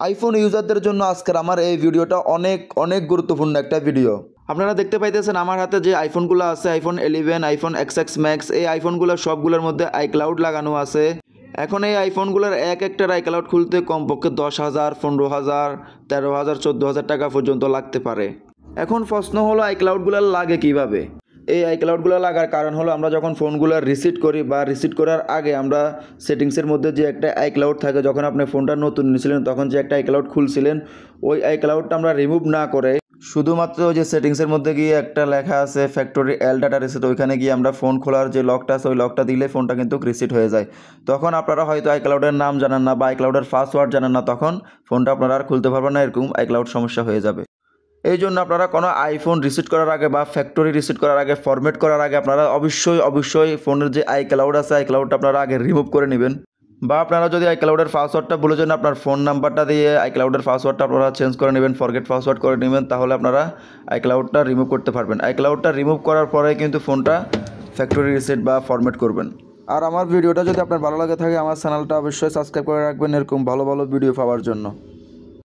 IPhone ইউজারদের জন্য আজকের আমার এই ভিডিওটা অনেক গুরুত্বপূর্ণ একটা ভিডিও। আপনারা দেখতে পাইতেছেন আমার হাতে যে আইফোনগুলো আছে, আইফোন 11, আইফোন XX ম্যাক্স, এই আইফোনগুলো সবগুলোর মধ্যে আইক্লাউড লাগানো আছে। এখন এই আইফোনগুলোর একটার আইক্লাউড খুলতে কমপক্ষে 10,000, 15,000, 13,000, 14,000 টাকা পর্যন্ত লাগতে পারে। এখন প্রশ্ন হলো আইক্লাউডগুলো লাগে কিভাবে? এই আইক্লাউডগুলো লাগার কারণ হলো আমরা যখন ফোনগুলো রিসেট করি বা রিসেট করার আগে আমরা সেটিংসের মধ্যে যে একটা আইক্লাউড থাকে, যখন আপনি ফোনটা নতুন নিয়েছিলেন তখন যে একটা আইক্লাউড খুলছিলেন, ওই আইক্লাউডটা আমরা রিমুভ না করে শুধুমাত্র যে সেটিংসের মধ্যে গিয়ে একটা লেখা আছে ফ্যাক্টরি এল ডাটা রিসেট, ওইখানে গিয়ে আমরা ফোন খোলার যে লকটা আছে ওই লকটা দিলে ফোনটা কিন্তু রিসেট হয়ে যায়। তখন আপনারা হয়তো আইক্লাউডের নাম জানেন না বা আইক্লাউডের পাসওয়ার্ড জানেন না, তখন ফোনটা আপনারা আর খুলতে পারবেন না, এরকম আইক্লাউড সমস্যা হয়ে যাবে। এই জন্য আপনারা কোনো আইফোন রিসেট করার আগে বা ফ্যাক্টরি রিসেট করার আগে, ফরম্যাট করার আগে আপনারা অবশ্যই ফোনের যে আইক্লাউড আছে আইক্লাউডটা আপনারা আগে রিমুভ করে নেবেন। বা আপনারা যদি আইক্লাউডের পাসওয়ার্ডটা ভুলে যান, আপনার ফোন নাম্বারটা দিয়ে আইক্লাউডের পাসওয়ার্ডটা আপনারা চেঞ্জ করে নেবেন, ফরগেট পাসওয়ার্ড করে নেবেন, তাহলে আপনারা আইক্লাউডটা রিমুভ করতে পারবেন। আইক্লাউডটা রিমুভ করার পরে কিন্তু ফোনটা ফ্যাক্টরি রিসেট বা ফরম্যাট করবেন। আর আমার ভিডিওটা যদি আপনার ভালো লাগে থাকে, আমার চ্যানেলটা অবশ্যই সাবস্ক্রাইব করে রাখবেন এরকম ভালো ভিডিও পাওয়ার জন্য।